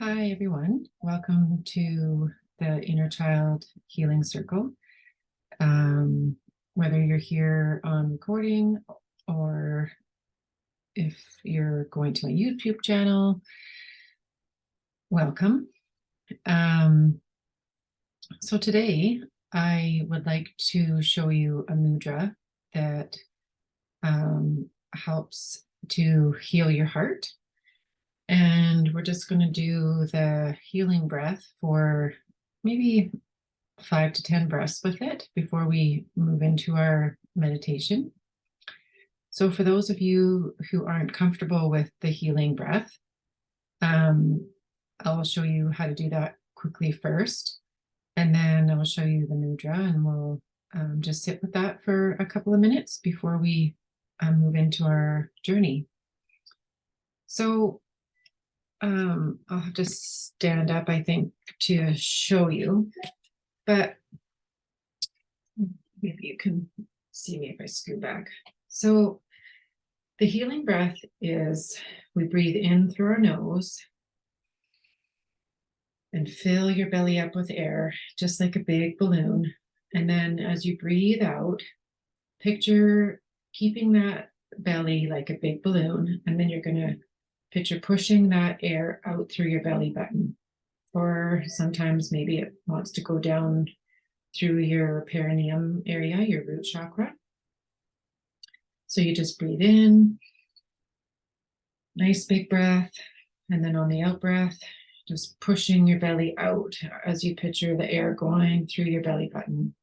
Hi, everyone. Welcome to the Inner Child Healing Circle. Whether you're here on recording or if you're going to my YouTube channel, welcome. So today I would like to show you a mudra that helps to heal your heart. And we're just going to do the healing breath for maybe 5 to 10 breaths with it before we move into our meditation. So for those of you who aren't comfortable with the healing breath, I'll show you how to do that quickly first, and then I'll show you the mudra, and we'll just sit with that for a couple of minutes before we move into our journey. So I'll have to stand up, I think, to show you, but maybe you can see me if I scoot back. So the healing breath is we breathe in through our nose and fill your belly up with air, just like a big balloon. And then as you breathe out, picture keeping that belly like a big balloon. And then you're going to picture pushing that air out through your belly button. Or sometimes maybe it wants to go down through your perineum area, your root chakra. So you just breathe in, nice big breath, and then on the out breath, just pushing your belly out as you picture the air going through your belly button.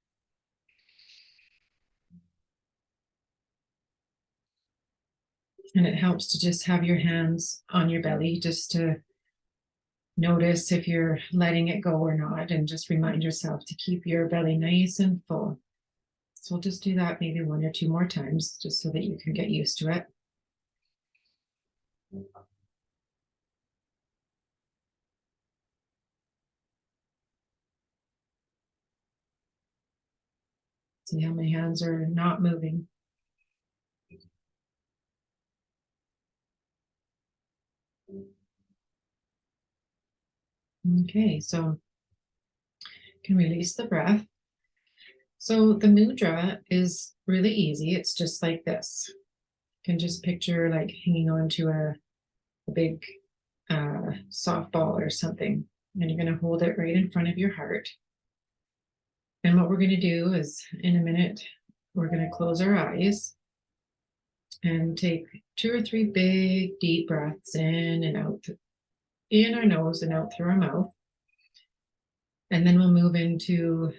And it helps to just have your hands on your belly, just to notice if you're letting it go or not, and just remind yourself to keep your belly nice and full. So we'll just do that maybe 1 or 2 more times, just so that you can get used to it. See how my hands are not moving. Okay, so you can release the breath. So the mudra is really easy. It's just like this. You can just picture like hanging on to a big softball or something, and you're going to hold it right in front of your heart. And what we're going to do is, in a minute, we're going to close our eyes and take 2 or 3 big deep breaths in and out, in our nose and out through our mouth. And then we'll move into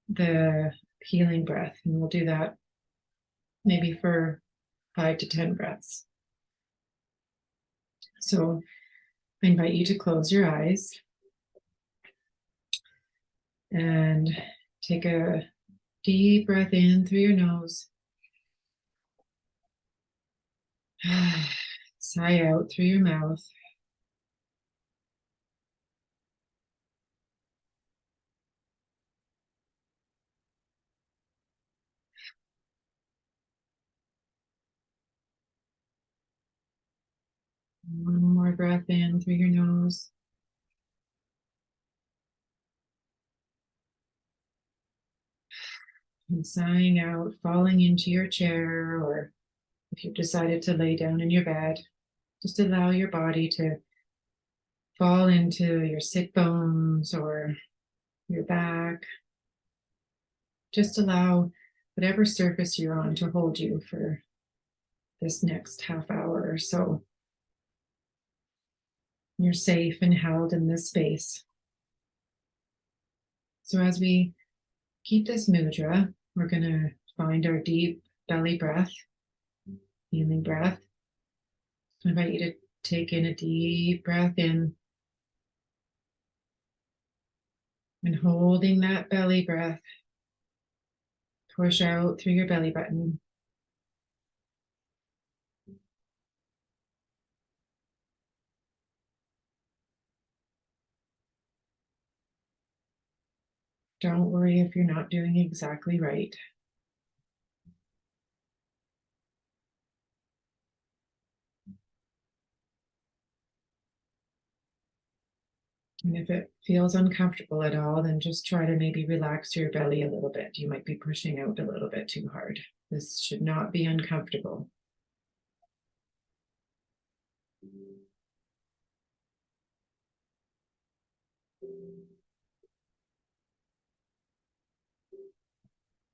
the healing breath, and we'll do that maybe for 5 to 10 breaths. So I invite you to close your eyes and take a deep breath in through your nose. Sigh out through your mouth. One more breath in through your nose. And sighing out, falling into your chair, or if you've decided to lay down in your bed, just allow your body to fall into your sit bones or your back. Just allow whatever surface you're on to hold you for this next half hour or so. You're safe and held in this space. So as we keep this mudra, we're going to find our deep belly breath, healing breath. I invite you to take in a deep breath in and holding that belly breath, push out through your belly button. Don't worry if you're not doing exactly right. And if it feels uncomfortable at all, then just try to maybe relax your belly a little bit. You might be pushing out a little bit too hard. This should not be uncomfortable.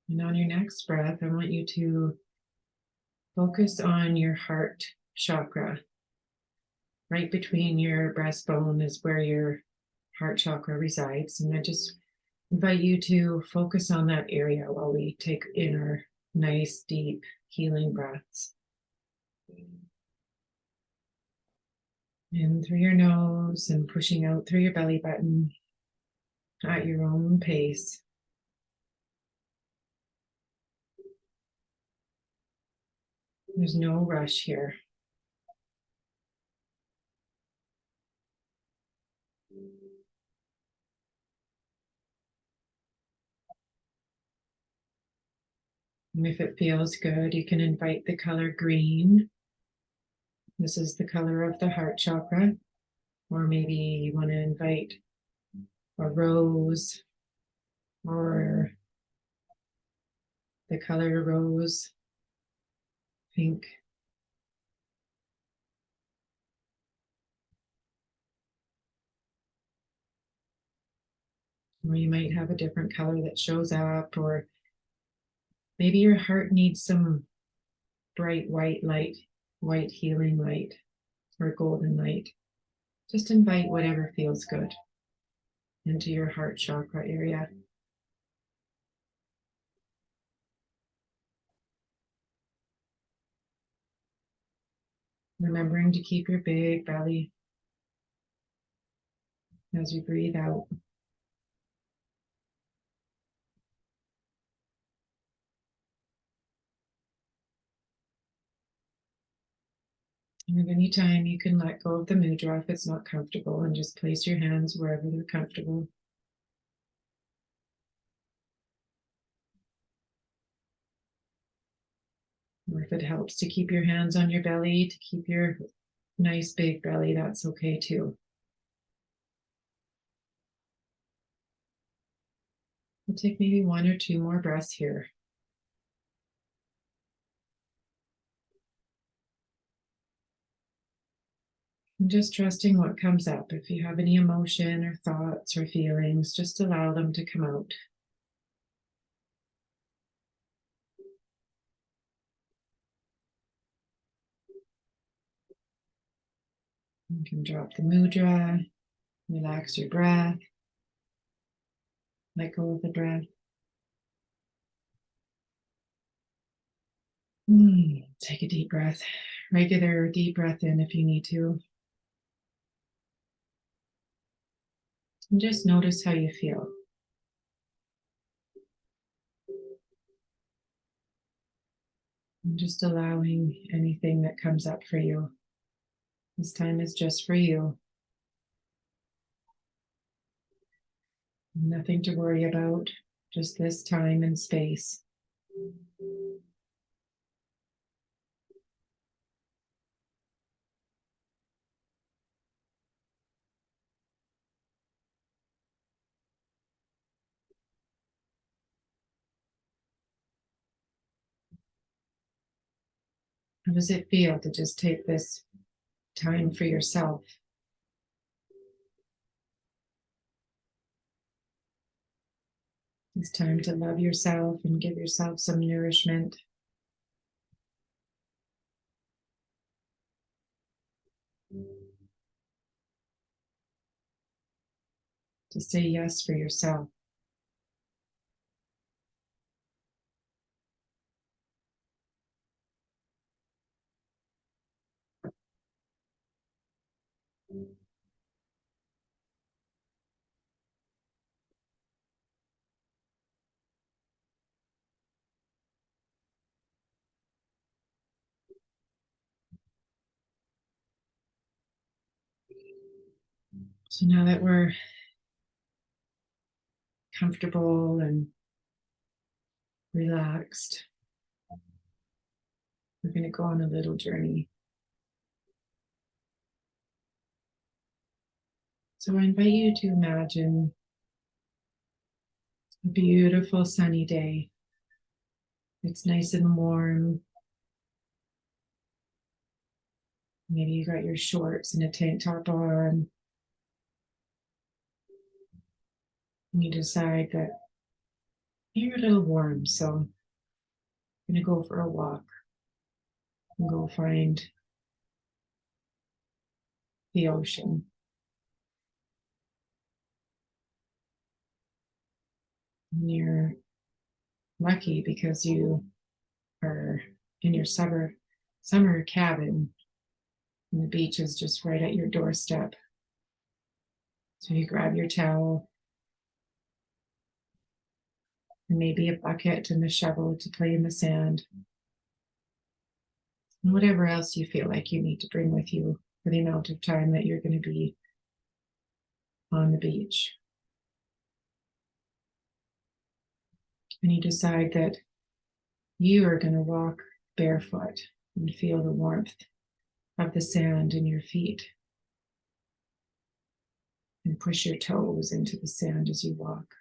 And on your next breath, I want you to focus on your heart chakra. Right between your breastbone is where your heart chakra resides. And I just invite you to focus on that area while we take in our nice, deep, healing breaths. In through your nose and pushing out through your belly button at your own pace. There's no rush here. And if it feels good, you can invite the color green. This is the color of the heart chakra. Or maybe you want to invite a rose or the color rose, pink. Or you might have a different color that shows up, or maybe your heart needs some bright white light, white healing light, or golden light. Just invite whatever feels good into your heart chakra area. Remembering to keep your big belly as you breathe out. And at any time, you can let go of the mudra if it's not comfortable and just place your hands wherever they're comfortable. Or if it helps to keep your hands on your belly, to keep your nice big belly, that's okay too. We'll take maybe 1 or 2 more breaths here. And just trusting what comes up. If you have any emotion or thoughts or feelings, just allow them to come out. You can drop the mudra, relax your breath, let go of the breath. Take a deep breath, regular deep breath in if you need to. And just notice how you feel. And just allowing anything that comes up for you. This time is just for you. Nothing to worry about, just this time and space. How does it feel to just take this time for yourself? It's time to love yourself and give yourself some nourishment. To say yes for yourself. So now that we're comfortable and relaxed, we're going to go on a little journey. So I invite you to imagine a beautiful sunny day. It's nice and warm. Maybe you got your shorts and a tank top on. And you decide that you're a little warm, so I'm going to go for a walk and go find the ocean. And you're lucky because you are in your summer cabin, and the beach is just right at your doorstep. So you grab your towel and maybe a bucket and a shovel to play in the sand, and whatever else you feel like you need to bring with you for the amount of time that you're going to be on the beach. And you decide that you are going to walk barefoot and feel the warmth of the sand in your feet, and push your toes into the sand as you walk.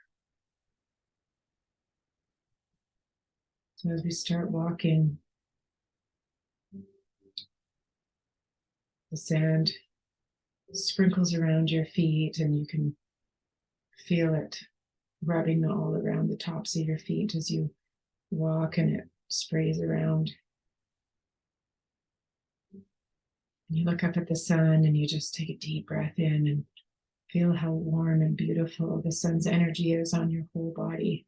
So as we start walking, the sand sprinkles around your feet, and you can feel it rubbing all around the tops of your feet as you walk, and it sprays around. And you look up at the sun and you just take a deep breath in and feel how warm and beautiful the sun's energy is on your whole body.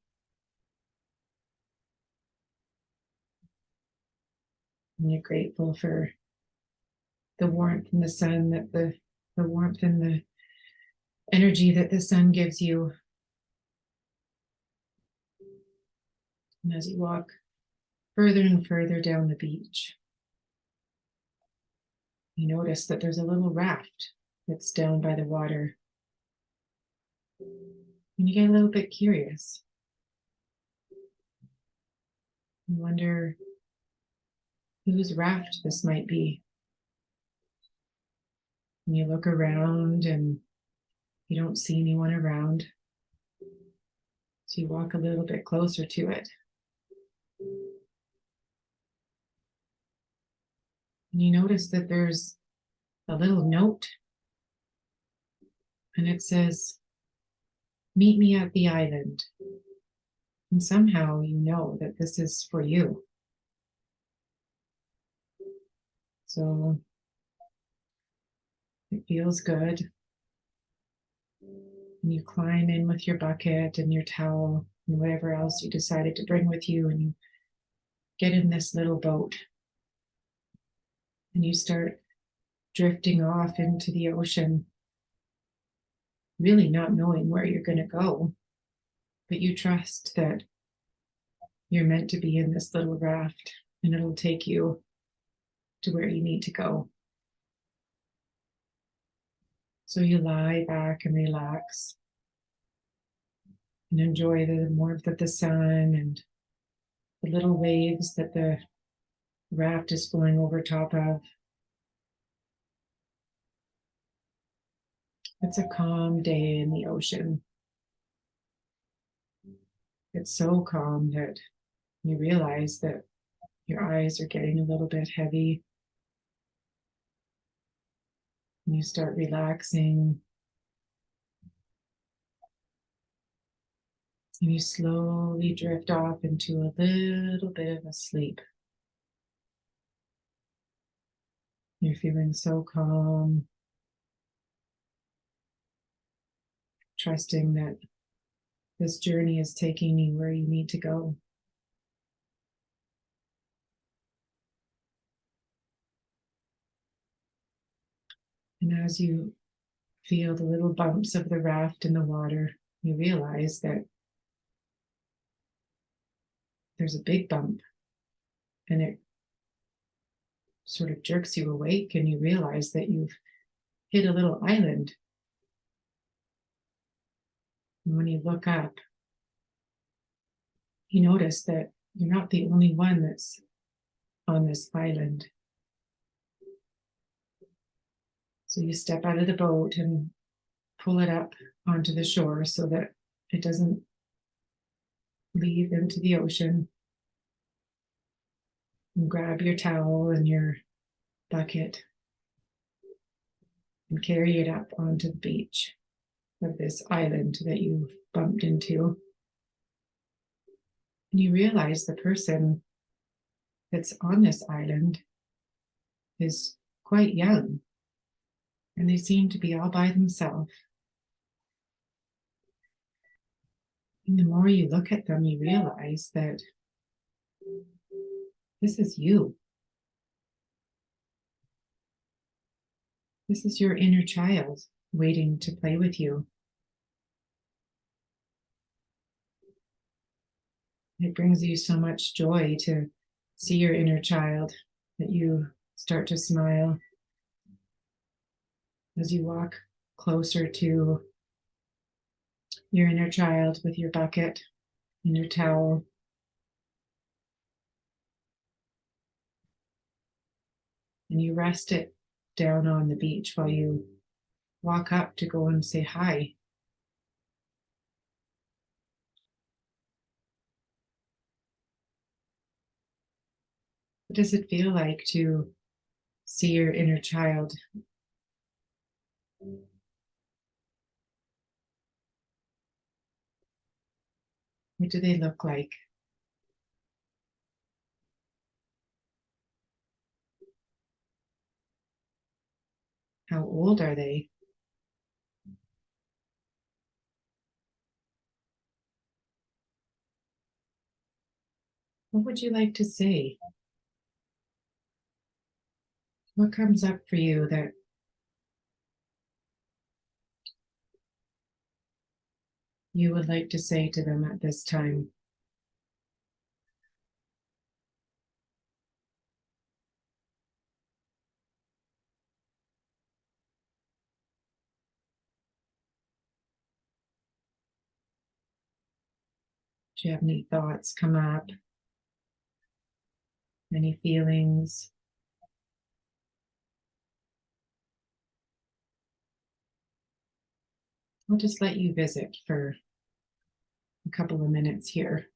And you're grateful for the warmth and the sun, that the warmth and the energy that the sun gives you. And as you walk further and further down the beach, you notice that there's a little raft that's down by the water. And you get a little bit curious. You wonder whose raft this might be. And you look around and you don't see anyone around. So you walk a little bit closer to it. And you notice that there's a little note. And it says, "Meet me at the island." And somehow you know that this is for you. So it feels good. And you climb in with your bucket and your towel and whatever else you decided to bring with you, and you get in this little boat. And you start drifting off into the ocean, really not knowing where you're going to go. But you trust that you're meant to be in this little raft, and it'll take you to where you need to go. So you lie back and relax and enjoy the warmth of the sun and the little waves that the raft is flowing over top of. It's a calm day in the ocean. It's so calm that you realize that your eyes are getting a little bit heavy. And you start relaxing. And you slowly drift off into a little bit of a sleep. You're feeling so calm, trusting that this journey is taking you where you need to go. And as you feel the little bumps of the raft in the water, you realize that there's a big bump, and it sort of jerks you awake, and you realize that you've hit a little island. And when you look up, you notice that you're not the only one that's on this island. So you step out of the boat and pull it up onto the shore so that it doesn't leave into the ocean. And grab your towel and your bucket and carry it up onto the beach of this island that you've bumped into. And you realize the person that's on this island is quite young, and they seem to be all by themselves. And the more you look at them, you realize that this is you. This is your inner child waiting to play with you. It brings you so much joy to see your inner child that you start to smile as you walk closer to your inner child with your bucket and your towel. And you rest it down on the beach while you walk up to go and say hi. What does it feel like to see your inner child? What do they look like? How old are they? What would you like to say? What comes up for you that you would like to say to them at this time? Do you have any thoughts come up? Any feelings? I'll just let you visit for a couple of minutes here.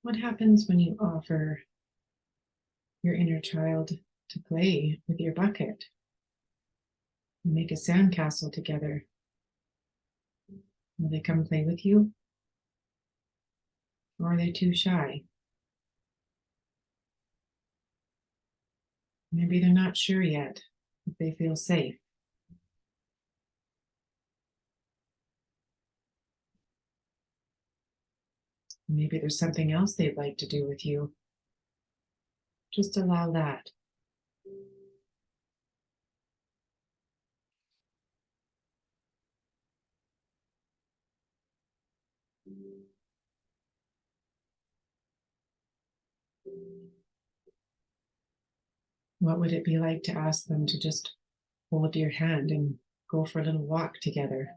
What happens when you offer your inner child to play with your bucket and make a sandcastle together? Will they come play with you? Or are they too shy? Maybe they're not sure yet if they feel safe. Maybe there's something else they'd like to do with you. Just allow that. What would it be like to ask them to just hold your hand and go for a little walk together?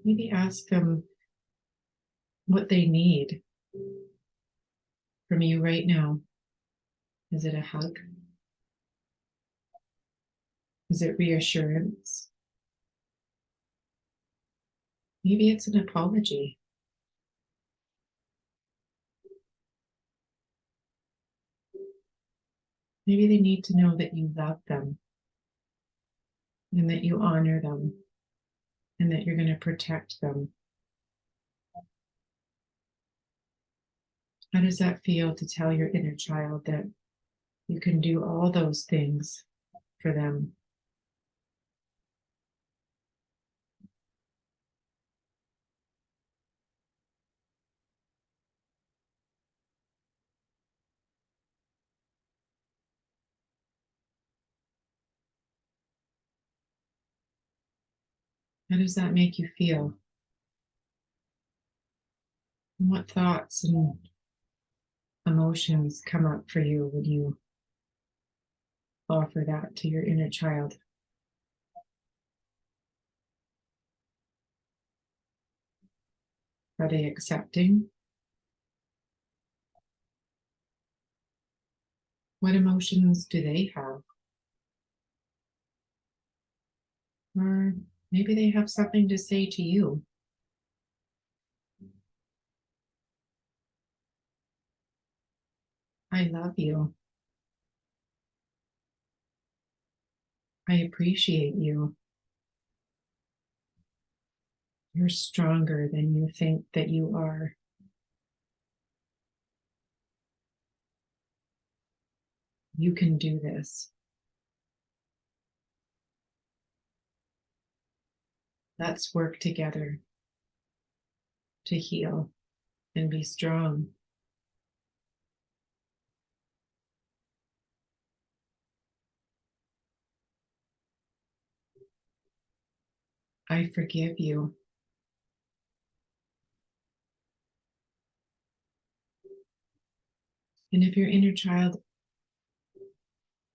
Maybe ask them what they need from you right now. Is it a hug? Is it reassurance? Maybe it's an apology. Maybe they need to know that you love them. and that you honor them and that you're going to protect them. How does that feel to tell your inner child that you can do all those things for them? How does that make you feel? And what thoughts and emotions come up for you when you offer that to your inner child? Are they accepting? What emotions do they have? Or maybe they have something to say to you. I love you. I appreciate you. You're stronger than you think that you are. You can do this. Let's work together to heal and be strong. I forgive you. And if your inner child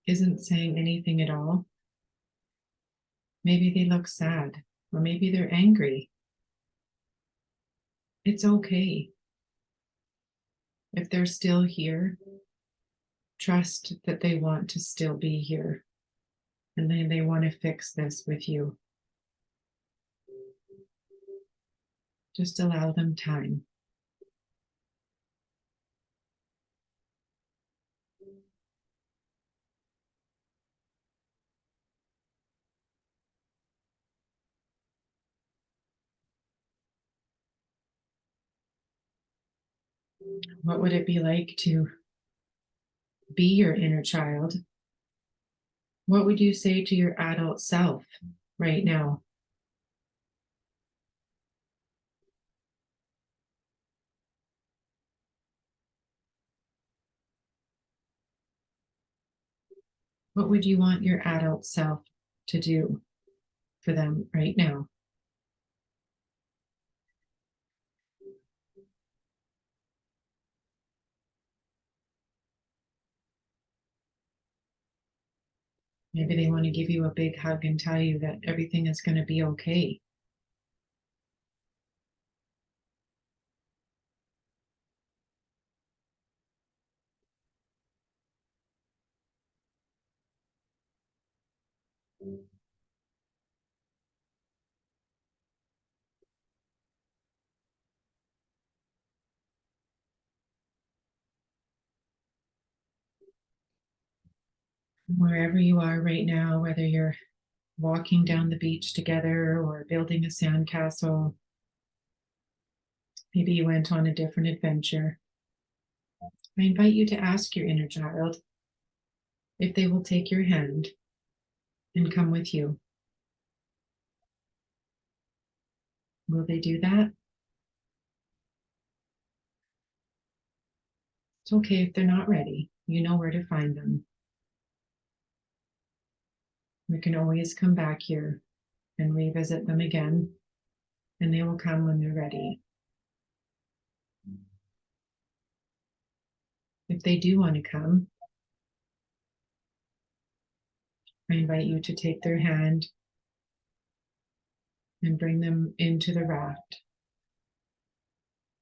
isn't saying anything at all, maybe they look sad, or maybe they're angry. It's okay. If they're still here, trust that they want to still be here and then they want to fix this with you. Just allow them time. What would it be like to be your inner child? What would you say to your adult self right now? What would you want your adult self to do for them right now? Maybe they want to give you a big hug and tell you that everything is going to be okay. Wherever you are right now, whether you're walking down the beach together or building a sandcastle, maybe you went on a different adventure. I invite you to ask your inner child if they will take your hand and come with you. Will they do that? It's okay if they're not ready. You know where to find them. We can always come back here and revisit them again, and they will come when they're ready. If they do want to come, I invite you to take their hand and bring them into the raft.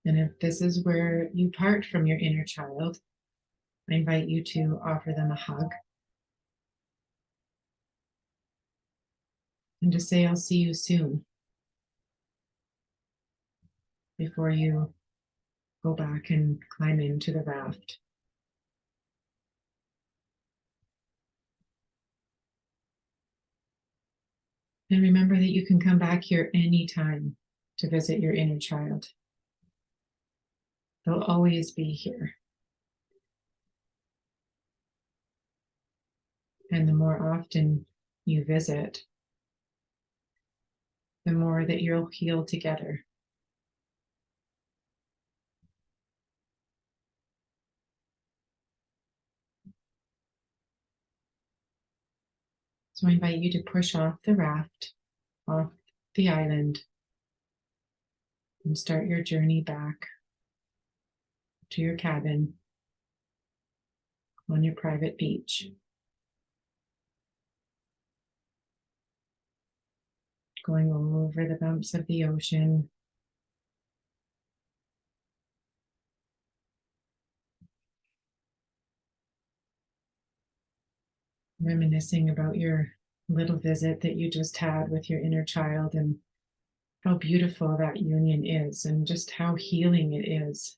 And if this is where you part from your inner child, I invite you to offer them a hug and to say, I'll see you soon, before you go back and climb into the raft. And remember that you can come back here anytime to visit your inner child. They'll always be here. And the more often you visit, the more that you'll heal together. So I invite you to push off the raft, off the island, and start your journey back to your cabin on your private beach. Going over the bumps of the ocean. Reminiscing about your little visit that you just had with your inner child and how beautiful that union is and just how healing it is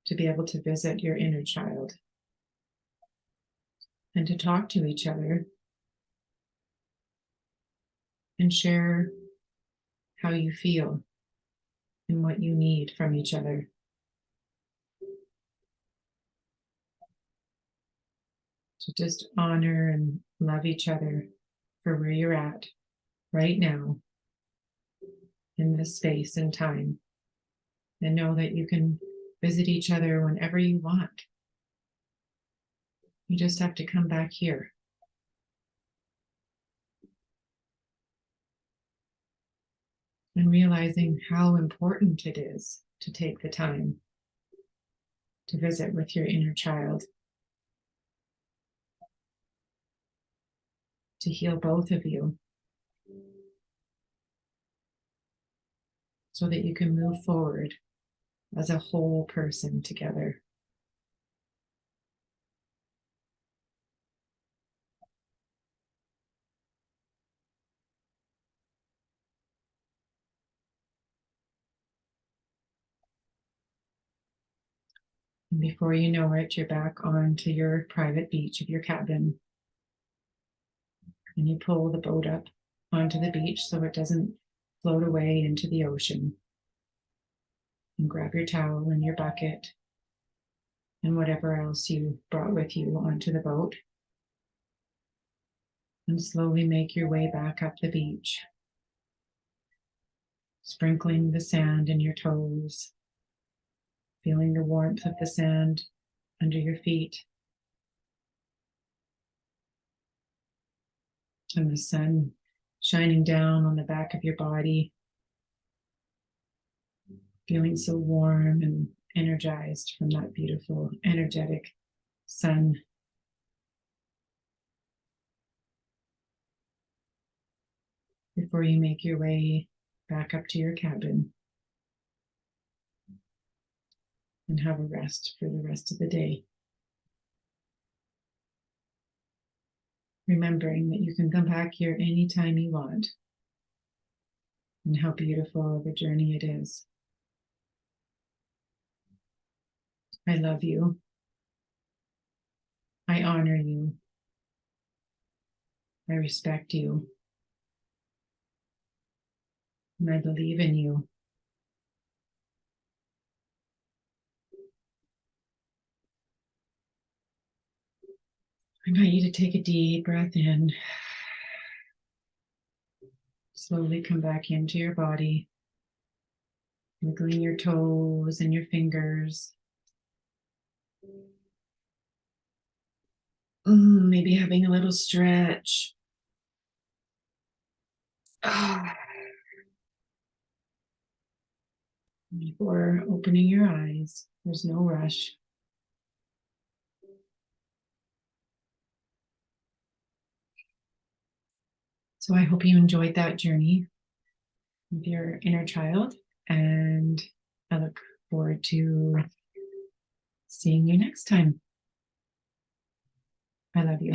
to be able to visit your inner child and to talk to each other and share how you feel and what you need from each other. To just honor and love each other for where you're at right now in this space and time. And know that you can visit each other whenever you want. You just have to come back here. And realizing how important it is to take the time to visit with your inner child, to heal both of you, so that you can move forward as a whole person together. And before you know it, you're back onto your private beach of your cabin. And you pull the boat up onto the beach so it doesn't float away into the ocean. And grab your towel and your bucket and whatever else you brought with you onto the boat. And slowly make your way back up the beach, sprinkling the sand in your toes, feeling the warmth of the sand under your feet, and the sun shining down on the back of your body, feeling so warm and energized from that beautiful, energetic sun. Before you make your way back up to your cabin and have a rest for the rest of the day. Remembering that you can come back here anytime you want, and how beautiful the journey it is. I love you. I honor you. I respect you. And I believe in you. I invite you to take a deep breath in. Slowly come back into your body, wiggling your toes and your fingers. Maybe having a little stretch. Before opening your eyes, there's no rush. So I hope you enjoyed that journey with your inner child, and I look forward to seeing you next time. I love you.